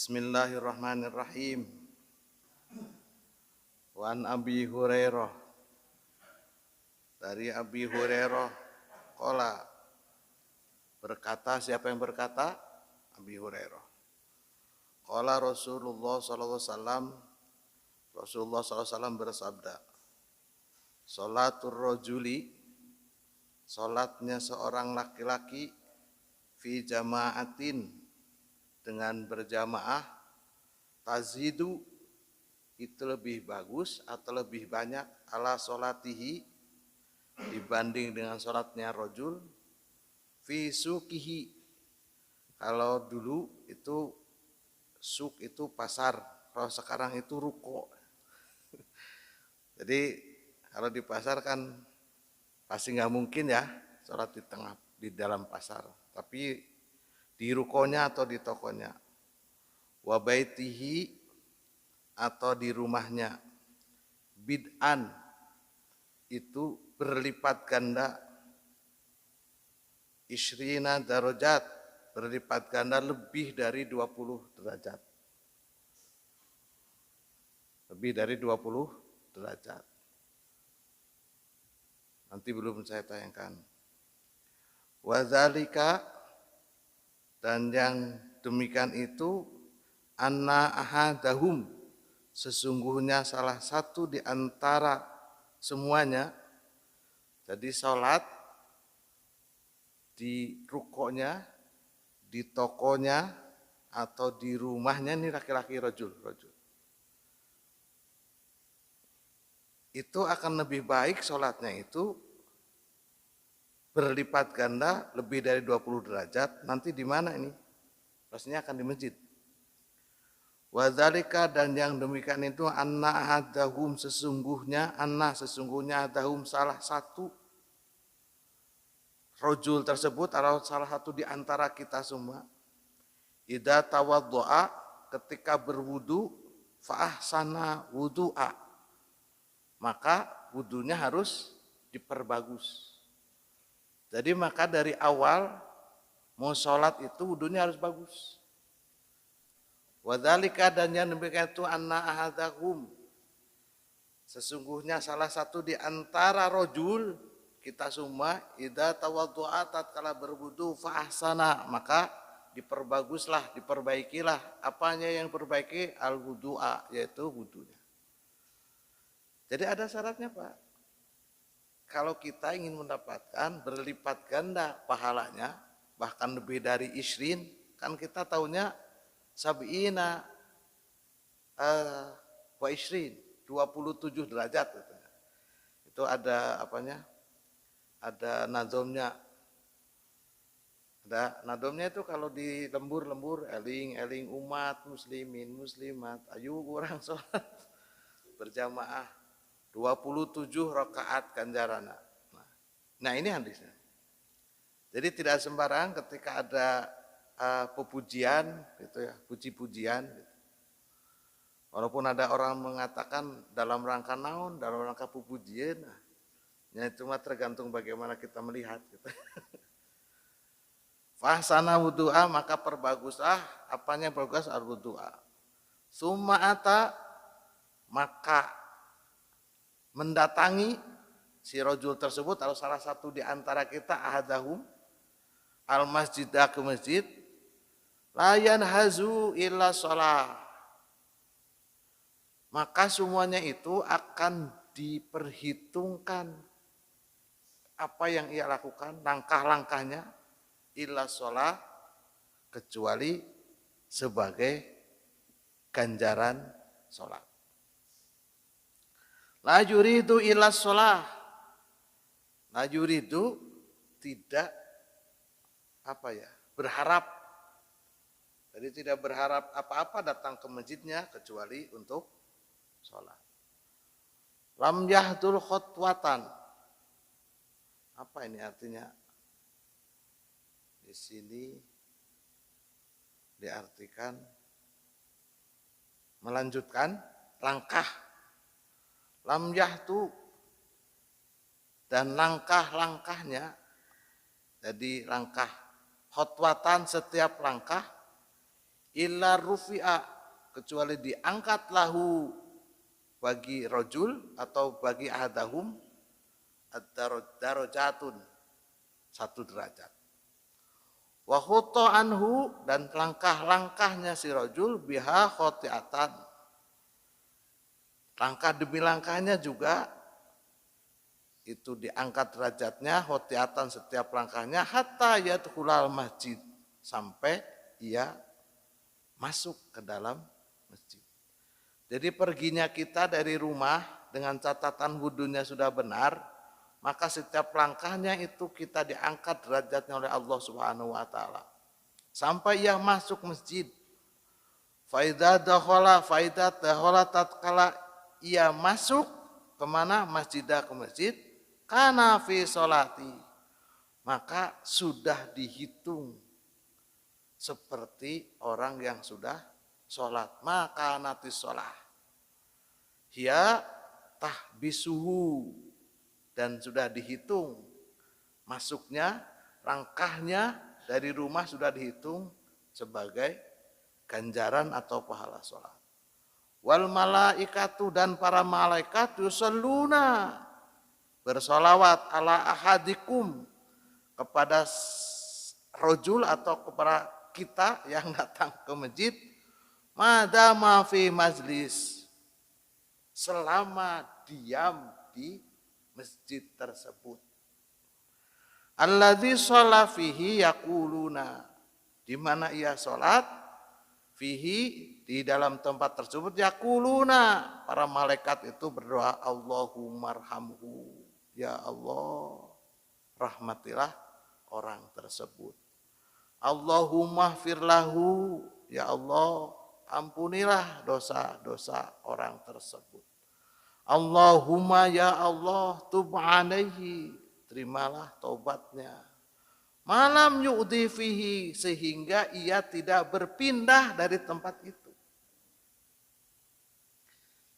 Bismillahirrahmanirrahim. Wan Abi Hurairah, dari Abi Hurairah qala, berkata, siapa yang berkata? Abi Hurairah. Qala Rasulullah sallallahu alaihi wasallam, Rasulullah sallallahu alaihi wasallam bersabda, salatur rajuli, salatnya seorang laki-laki, fi jama'atin, dengan berjamaah, tazidu, itu lebih bagus atau lebih banyak, ala solatihi, dibanding dengan sholatnya rojul, fi sukihi, kalau dulu itu suk itu pasar, kalau sekarang itu ruko. Jadi kalau di pasar kan pasti nggak mungkin ya sholat di tengah di dalam pasar, tapi di rukonya atau di tokonya. Wa baitihi, atau di rumahnya. Bid'an, itu berlipat ganda. Isrina darajat, berlipat ganda lebih dari 20 derajat. Lebih dari 20 derajat. Nanti belum saya tayangkan. Wadzalika, dan yang demikian itu, anna ahadahum, sesungguhnya salah satu di antara semuanya. Jadi sholat di rukonya, di tokonya, atau di rumahnya, ini laki-laki rajul. Itu akan lebih baik sholatnya itu berlipat ganda lebih dari 20 derajat. Nanti di mana ini? Pastinya akan di masjid. Wadzalika, dan yang demikian itu, anna ahadahum, sesungguhnya adahum, salah satu rojul tersebut, atau salah satu di antara kita semua, idza tawaddoa, ketika berwudu, fa ahsana wudu'a, maka wudunya harus diperbagus. Jadi maka dari awal mau sholat itu wudunya harus bagus. Wadzalika, dan yang demikian itu, anna ahadahum, sesungguhnya salah satu di antara rojul kita semua, idza tawaddoa, tatkala berwudu, fa ahsana, maka diperbaguslah, diperbaikilah. Apanya yang perbaiki? Al wudu'a, yaitu wudunya. Jadi ada syaratnya, Pak. Kalau kita ingin mendapatkan berlipat ganda pahalanya, bahkan lebih dari isrin, kan kita taunya sab'ina wa isrin, 27 derajat. Itu ada apanya? Ada nadomnya. Ada nadomnya itu kalau di lembur-lembur, eling umat muslimin muslimat, ayo orang sholat berjamaah 27 rakaat ganjarana. Nah ini hadisnya. Jadi tidak sembarang ketika ada pepujian gitu ya, puji-pujian gitu. Walaupun ada orang mengatakan dalam rangka naon, dalam rangka pujian, ya cuma tergantung bagaimana kita melihat gitu. Fahsana wudu'a, maka perbaguslah, apanya bagus? Al wudu'a. Summa ata, maka mendatangi si rojul tersebut, atau salah satu di antara kita, ahadahum, al masjidah, ke masjid, layan hazu illa sholah, maka semuanya itu akan diperhitungkan apa yang ia lakukan, langkah-langkahnya, illa sholah, kecuali sebagai ganjaran sholat. La yuridu illa sholah, la yuridu, tidak berharap. Jadi tidak berharap apa-apa datang ke masjidnya kecuali untuk sholat. Lam yahdul khutwatan, apa ini artinya? Di sini diartikan melanjutkan langkah. Lam yahtu, dan langkah-langkahnya. Jadi langkah khutwatan, setiap langkah, illa rufi'a, kecuali diangkat lahu bagi rojul atau bagi ahadahum ad-darajatun, satu derajat. Wa khutta anhu, dan langkah-langkahnya si rojul biha khotiatan, langkah demi langkahnya juga itu diangkat derajatnya, khotiatan setiap langkahnya, hatta yadkhulal masjid, sampai ia masuk ke dalam masjid. Jadi perginya kita dari rumah dengan catatan wudunya sudah benar, maka setiap langkahnya itu kita diangkat derajatnya oleh Allah Subhanahu wa taala sampai ia masuk masjid. Faida dakhala tatkala ia masuk kemana? Masjidah, ke masjid, kana fi sholati, maka sudah dihitung seperti orang yang sudah sholat. Maka natis sholat hiya tahbisuhu, dan sudah dihitung masuknya, langkahnya dari rumah sudah dihitung sebagai ganjaran atau pahala sholat. Wal malaikatu, dan para malaikat yusalluna, bersolawat ala ahadikum, kepada rojul atau kepada kita yang datang ke masjid, madama fi majlis, selama diam di masjid tersebut. Alladzi shalla fihi yaquluna, di mana ia salat, fihi, di dalam tempat tersebut, yaquluna, para malaikat itu berdoa, Allahumma arhamhu, ya Allah rahmatilah orang tersebut. Allahumma firlahu, ya Allah ampunilah dosa-dosa orang tersebut. Allahumma ya Allah tub alaihi, terimalah taubatnya. Malam yu'di fihi, sehingga ia tidak berpindah dari tempat itu.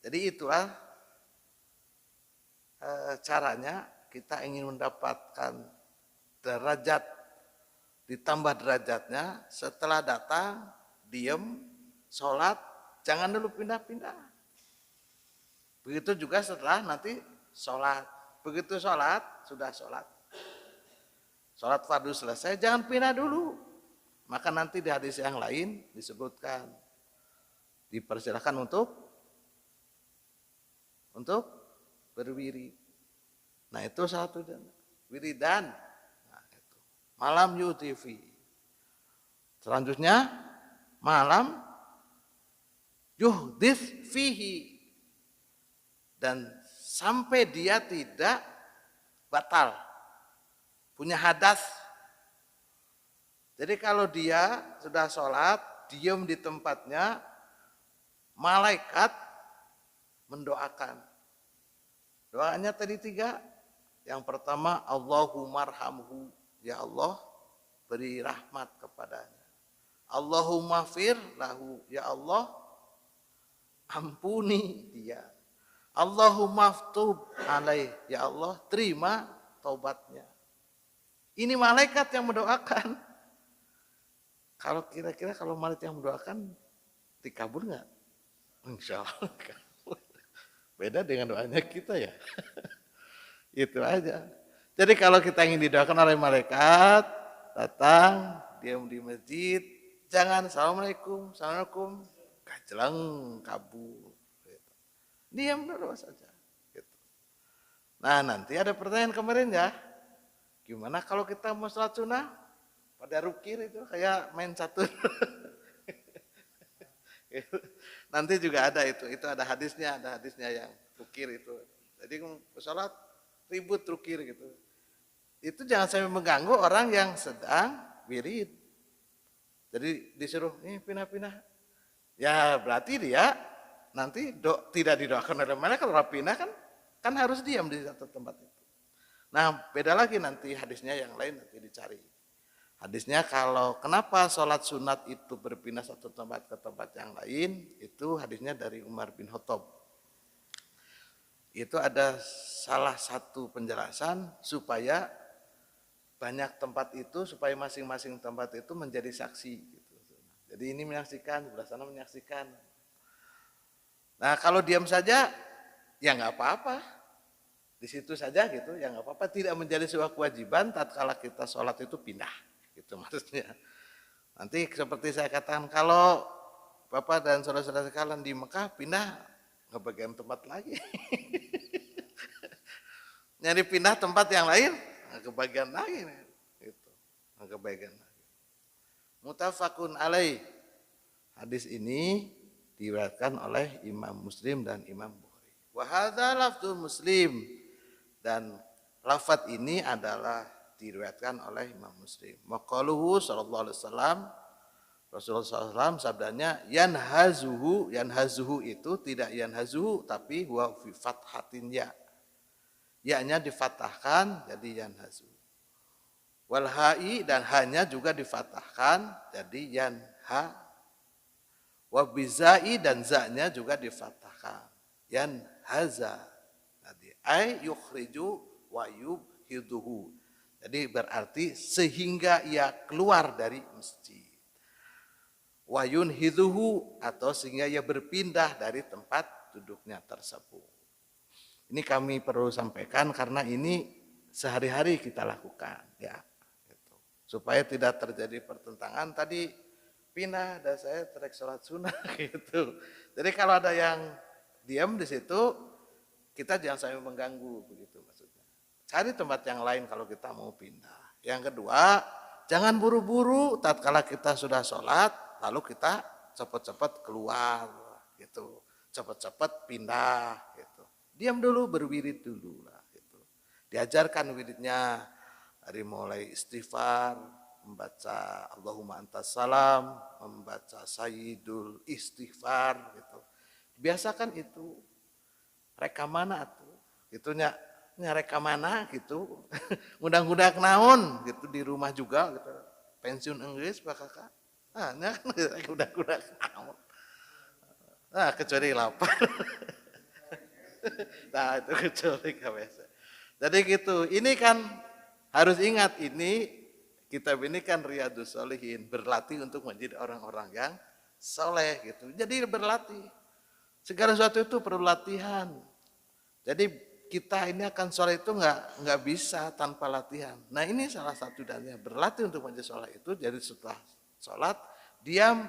Jadi itulah caranya kita ingin mendapatkan derajat, ditambah derajatnya setelah datang, diem, sholat, jangan dulu pindah-pindah. Begitu juga setelah nanti sholat. Begitu sholat, sudah sholat. Sholat fardu selesai, jangan pindah dulu. Maka nanti di hadis yang lain disebutkan, dipersilakan untuk berwirid. Nah itu satu, wiridan. Nah, itu. Malam yutifi. Selanjutnya, malam yuhdits fihi, dan sampai dia tidak batal, punya hadas. Jadi kalau dia sudah sholat, diam di tempatnya, malaikat mendoakan. Doanya tadi 3. Yang pertama, Allahumma arhamhu, ya Allah beri rahmat kepadanya. Allahumma fir lahu, ya Allah ampuni dia. Allahumma ftub alaih, ya Allah terima taubatnya. Ini malaikat yang mendoakan. Kalau kira-kira kalau malaikat yang mendoakan dikabul nggak? Insya Allah kabul. Beda dengan doanya kita ya. Itu aja. Jadi kalau kita ingin didoakan oleh malaikat, datang, diam di masjid, jangan assalamualaikum, assalamualaikum, kajelang kabul. Diam dulu saja. Gitu. Nah nanti ada pertanyaan kemarin ya, gimana kalau kita mau sholat sunnah pada rukir itu kayak main catur. Nanti juga ada itu ada hadisnya yang rukir itu. Jadi sholat ribut rukir gitu. Itu jangan sampai mengganggu orang yang sedang wirid. Jadi disuruh pindah-pindah. Ya berarti dia nanti tidak didoakan oleh malaikat. Kalau pindah kan harus diam di satu tempat itu. Nah beda lagi nanti hadisnya yang lain nanti dicari. Hadisnya kalau kenapa sholat sunat itu berpindah satu tempat ke tempat yang lain, itu hadisnya dari Umar bin Khattab. Itu ada salah satu penjelasan supaya banyak tempat itu, supaya masing-masing tempat itu menjadi saksi. Gitu. Jadi ini menyaksikan, sebelah sana menyaksikan. Nah kalau diam saja, ya nggak apa-apa. Di situ saja gitu, ya nggak apa-apa. Tidak menjadi sebuah kewajiban tatkala kita sholat itu pindah. Gitu maksudnya. Nanti seperti saya katakan, kalau Bapak dan saudara-saudara sekalian di Mekah pindah, nggak bagian tempat lagi. Nyari pindah tempat yang lain, nggak kebagian lagi. Gitu. Nggak kebagian lagi. Mutafakun alaih. Hadis ini diriwayatkan oleh Imam Muslim dan Imam Bukhari. Wa hadza lafdzul Muslim, dan lafaz ini adalah diriwayatkan oleh Imam Muslim. Maqaluhu sallallahu alaihi wasallam, Rasulullah SAW sabdanya yanhazuhu, yanhazuhu itu tidak yanhazuhu tapi huwa fi fathatin ya. Ya-nya difathahkan jadi yanhazuhu. Wal ha'i, dan hanya juga difathahkan jadi yanha. Wa bizai, dan za-nya juga difathahkan yanhaza. Jadi ay yukhriju wa yubhiduhu. Jadi berarti sehingga ia keluar dari masjid. Wayun hiduhu, atau sehingga ia berpindah dari tempat duduknya tersebut. Ini kami perlu sampaikan karena ini sehari-hari kita lakukan, ya, gitu. Supaya tidak terjadi pertentangan. Tadi pindah dan saya terek sholat sunnah gitu. Jadi kalau ada yang diam di situ, kita jangan sampai mengganggu begitu maksudnya. Cari tempat yang lain kalau kita mau pindah. Yang kedua, jangan buru-buru tatkala kita sudah sholat. Lalu kita cepat-cepat keluar, gitu, cepat-cepat pindah, gitu. Diam dulu, berwirid dulu lah, gitu. Diajarkan wiridnya dari mulai istighfar, membaca Allahumma antas salam, membaca Sayyidul Istighfar, gitu. Biasakan itu, rekamana tuh, gitunya, rekamana gitu, mudah-mudahan naon, gitu di rumah juga, gitu. Pensiun Inggris Pak Kakak. Nah, udah nah, kecuali lapar. Nah, itu kecuali KWS. Jadi gitu, ini kan harus ingat ini, kitab ini kan Riyadhus Shalihin, berlatih untuk menjadi orang-orang yang soleh gitu. Jadi berlatih. Segala sesuatu itu perlu latihan. Jadi kita ini akan soleh itu nggak bisa tanpa latihan. Nah ini salah satu dalilnya, berlatih untuk menjadi soleh itu. Jadi setelah sholat diam.